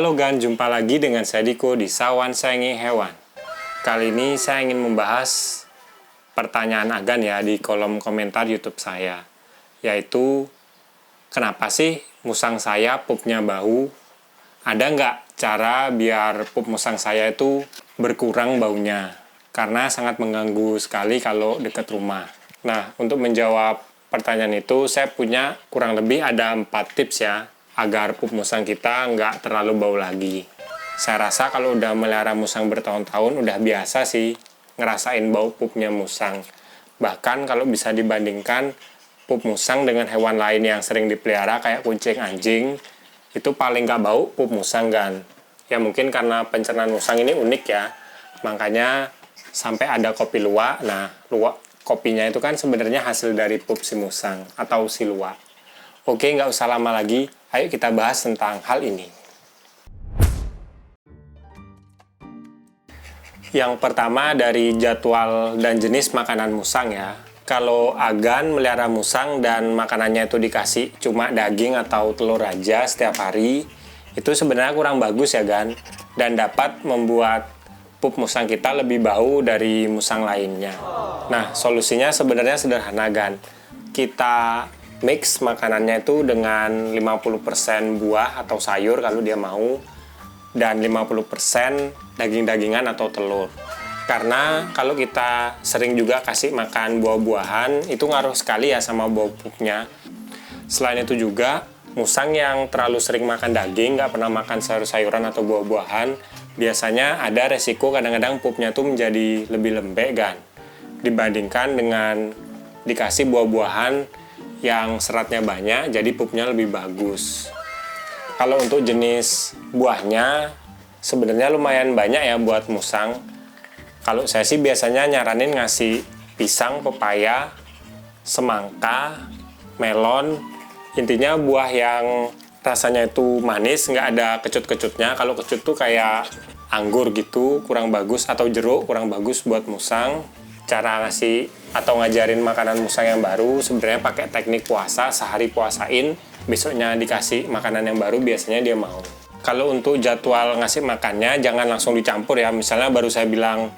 Halo Gan, jumpa lagi dengan saya Diko di Sawan Sayangi Hewan. Kali ini saya ingin membahas pertanyaan Agan ya di kolom komentar YouTube saya. Yaitu, kenapa sih musang saya pupnya bau? Ada nggak cara biar pup musang saya itu berkurang baunya? Karena sangat mengganggu sekali kalau dekat rumah. Nah, untuk menjawab pertanyaan itu, saya punya kurang lebih ada 4 tips ya, agar pup musang kita nggak terlalu bau lagi. Saya rasa kalau udah melihara musang bertahun-tahun, udah biasa sih ngerasain bau pupnya musang. Bahkan kalau bisa dibandingkan pup musang dengan hewan lain yang sering dipelihara kayak kucing, anjing, itu paling nggak bau pup musang kan. Ya mungkin karena pencernaan musang ini unik ya, makanya sampai ada kopi luwak. Nah, kopinya itu kan sebenarnya hasil dari pup si musang atau si luwak. Oke, nggak usah lama lagi, ayo kita bahas tentang hal ini. Yang pertama dari jadwal dan jenis makanan musang ya. Kalau Agan melihara musang dan makanannya itu dikasih cuma daging atau telur aja setiap hari, itu sebenarnya kurang bagus ya Gan, dan dapat membuat pup musang kita lebih bau dari musang lainnya. Nah, solusinya sebenarnya sederhana Gan. Kita mix makanannya itu dengan 50% buah atau sayur kalau dia mau, dan 50% daging-dagingan atau telur. Karena kalau kita sering juga kasih makan buah-buahan, itu ngaruh sekali ya sama bau pupnya. Selain itu juga, musang yang terlalu sering makan daging, nggak pernah makan sayur-sayuran atau buah-buahan, biasanya ada resiko kadang-kadang pupnya tuh menjadi lebih lembek kan, dibandingkan dengan dikasih buah-buahan yang seratnya banyak, jadi pupnya lebih bagus. Kalau untuk jenis buahnya, sebenarnya lumayan banyak ya buat musang. Kalau saya sih biasanya nyaranin ngasih pisang, pepaya, semangka, melon, intinya buah yang rasanya itu manis, nggak ada kecut-kecutnya. Kalau kecut tuh kayak anggur gitu, kurang bagus, atau jeruk, kurang bagus buat musang. Cara ngasih atau ngajarin makanan musang yang baru sebenarnya pakai teknik puasa, sehari puasain, besoknya dikasih makanan yang baru, biasanya dia mau. Kalau untuk jadwal ngasih makannya jangan langsung dicampur ya, misalnya baru saya bilang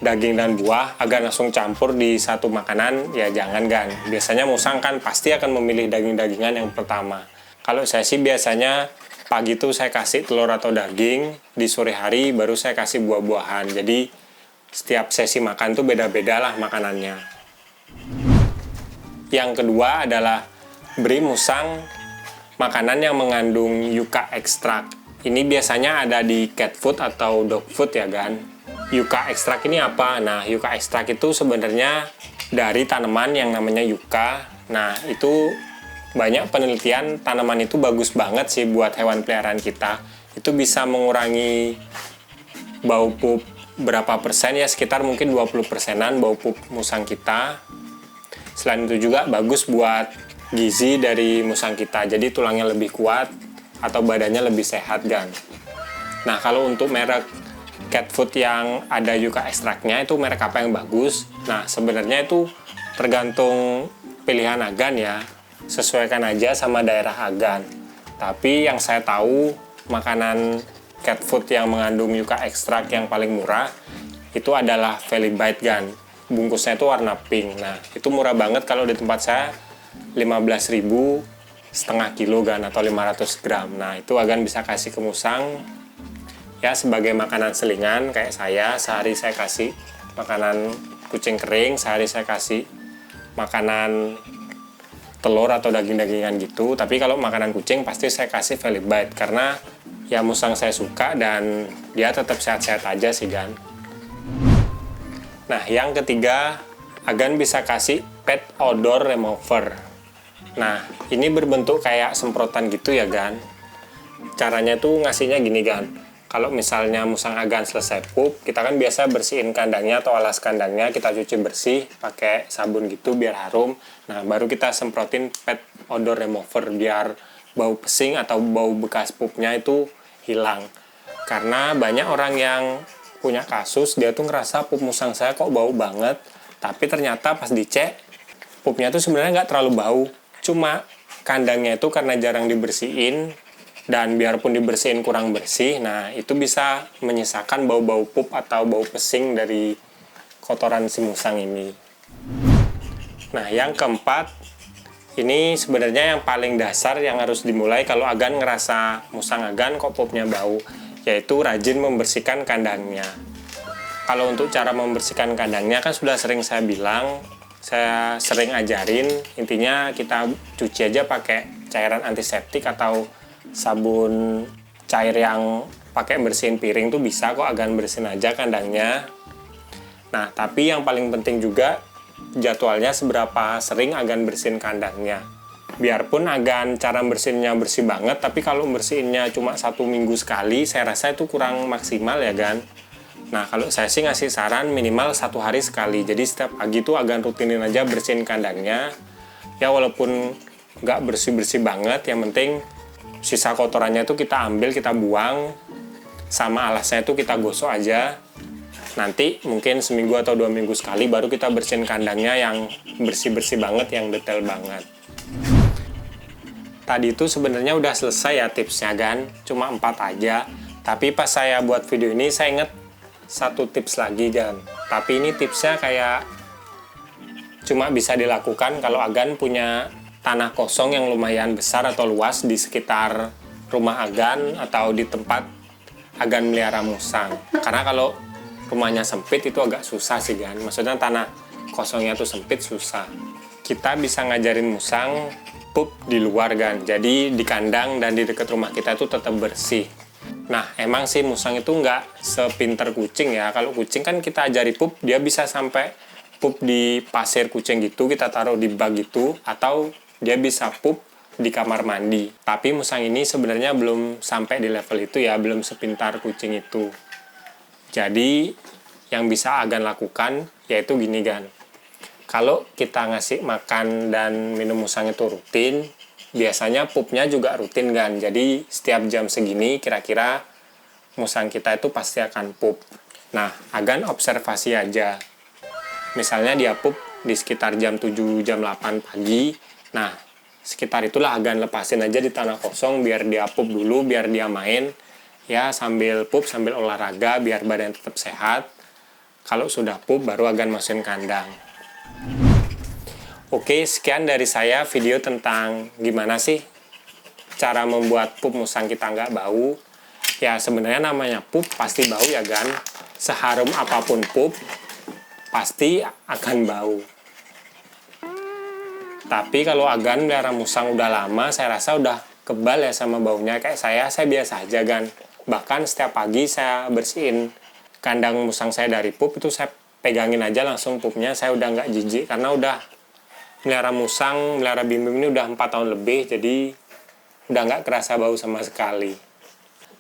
daging dan buah agar langsung campur di satu makanan, ya jangan kan. Biasanya musang kan pasti akan memilih daging-dagingan yang pertama. Kalau saya sih biasanya pagi tuh saya kasih telur atau daging, di sore hari baru saya kasih buah-buahan. Jadi setiap sesi makan tuh beda-beda lah makanannya. Yang kedua adalah beri musang makanan yang mengandung yuka ekstrak. Ini biasanya ada di cat food atau dog food ya kan. Yuka ekstrak ini apa? Nah, yuka ekstrak itu sebenarnya dari tanaman yang namanya yuka. Nah, itu banyak penelitian tanaman itu bagus banget sih buat hewan peliharaan kita. Itu bisa mengurangi bau pup berapa persen ya, sekitar mungkin 20%-an bau pup musang kita. Selain itu juga bagus buat gizi dari musang kita, jadi tulangnya lebih kuat atau badannya lebih sehat kan. Nah, kalau untuk merek cat food yang ada yuka ekstraknya, itu merek apa yang bagus? Nah, sebenarnya itu tergantung pilihan Agan ya, sesuaikan aja sama daerah Agan. Tapi yang saya tahu, makanan cat food yang mengandung yuka ekstrak yang paling murah itu adalah Velibite kan. Bungkusnya itu warna pink. Nah, itu murah banget kalau di tempat saya 15.000 setengah kilo kan, atau 500 gram. Nah, itu Agan bisa kasih ke musang ya sebagai makanan selingan. Kayak saya, sehari saya kasih makanan kucing kering, sehari saya kasih makanan telur atau daging-dagingan gitu. Tapi kalau makanan kucing pasti saya kasih Velibite, karena ya musang saya suka dan dia tetap sehat-sehat aja sih kan. Nah, yang ketiga, Agan bisa kasih pet odor remover. Nah, ini berbentuk kayak semprotan gitu ya kan. Caranya tuh ngasihnya gini kan. Kalau misalnya musang Agan selesai pup, kita kan biasa bersihin kandangnya atau alas kandangnya, kita cuci bersih pakai sabun gitu biar harum. Nah, baru kita semprotin pet odor remover biar bau pesing atau bau bekas pupnya itu hilang. Karena banyak orang yang punya kasus, dia tuh ngerasa pup musang saya kok bau banget, tapi ternyata pas dicek pupnya tuh sebenarnya nggak terlalu bau, cuma kandangnya itu karena jarang dibersihin, Dan biarpun dibersihin kurang bersih, nah itu bisa menyisakan bau-bau pup atau bau pesing dari kotoran si musang ini. Nah, yang keempat, ini sebenarnya yang paling dasar yang harus dimulai kalau agan ngerasa musang agan kok pupnya bau, yaitu rajin membersihkan kandangnya. Kalau untuk cara membersihkan kandangnya kan sudah sering saya bilang, saya sering ajarin, intinya kita cuci aja pakai cairan antiseptik atau sabun cair yang pakai bersihin piring tuh bisa kok, agan bersihin aja kandangnya. Nah, tapi yang paling penting juga jadwalnya seberapa sering agan bersihin kandangnya. Biarpun agan cara bersihinnya bersih banget, tapi kalau bersihinnya cuma 1 minggu sekali, saya rasa itu kurang maksimal ya gan. Nah, kalau saya sih ngasih saran minimal 1 hari sekali. Jadi setiap pagi tuh agan rutinin aja bersihin kandangnya. Ya walaupun nggak bersih-bersih banget, yang penting sisa kotorannya itu kita ambil, kita buang, sama alasnya itu kita gosok aja. Nanti mungkin seminggu atau 2 minggu sekali baru kita bersihin kandangnya yang bersih-bersih banget, yang detail banget. Tadi itu sebenarnya udah selesai ya tipsnya kan, cuma 4 aja. Tapi pas saya buat video ini saya inget 1 tips lagi kan. Tapi ini tipsnya kayak cuma bisa dilakukan kalau agan punya tanah kosong yang lumayan besar atau luas di sekitar rumah agan atau di tempat agan melihara musang. Karena kalau rumahnya sempit itu agak susah sih kan. Maksudnya tanah kosongnya tuh sempit, susah. Kita bisa ngajarin musang pup di luar kan. Jadi di kandang dan di dekat rumah kita itu tetap bersih. Nah, emang sih musang itu nggak sepinter kucing ya. Kalau kucing kan kita ajari pup, dia bisa sampai pup di pasir kucing gitu, kita taruh di bak gitu, atau dia bisa pup di kamar mandi. Tapi musang ini sebenarnya belum sampai di level itu ya, belum sepintar kucing itu. Jadi yang bisa agan lakukan yaitu gini kan. Kalau kita ngasih makan dan minum musang itu rutin, biasanya pupnya juga rutin kan. Jadi setiap jam segini kira-kira musang kita itu pasti akan pup. Nah, agan observasi aja. Misalnya dia pup di sekitar jam 7, jam 8 pagi. Nah, sekitar itulah agan lepasin aja di tanah kosong biar dia pup dulu, biar dia main. Ya, sambil pup, sambil olahraga biar badan tetap sehat. Kalau sudah pup baru agan masukin kandang. Oke, sekian dari saya video tentang gimana sih cara membuat pup musang kita nggak bau. Ya, sebenarnya namanya pup pasti bau ya kan. Seharum apapun pup pasti akan bau. Tapi kalau agan melihara musang udah lama, saya rasa udah kebal ya sama baunya. Kayak saya biasa aja kan. Bahkan setiap pagi saya bersihin kandang musang saya dari pup, itu saya pegangin aja langsung pupnya. Saya udah nggak jijik karena udah melihara musang, melihara Bim-Bim ini udah 4 tahun lebih, jadi udah nggak kerasa bau sama sekali.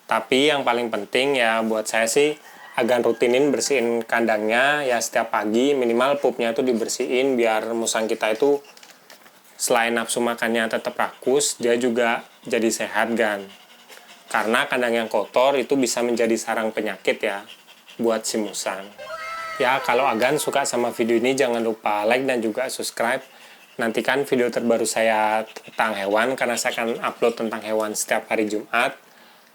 Tapi yang paling penting ya buat saya sih, agan rutinin bersihin kandangnya ya setiap pagi, minimal pupnya itu dibersihin biar musang kita itu selain nafsu makannya tetap rakus, dia juga jadi sehat kan. Karena kandang yang kotor itu bisa menjadi sarang penyakit ya buat si musang. Ya, kalau agan suka sama video ini jangan lupa like dan juga subscribe. Nantikan video terbaru saya tentang hewan karena saya akan upload tentang hewan setiap hari Jumat.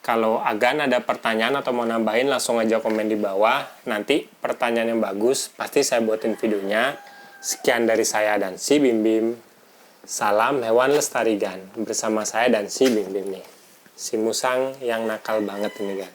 Kalau agan ada pertanyaan atau mau nambahin langsung aja komen di bawah. Nanti pertanyaan yang bagus pasti saya buatin videonya. Sekian dari saya dan si Bim-Bim. Salam hewan lestari gan. Bersama saya dan si Bim-Bim nih. Si musang yang nakal banget ini kan.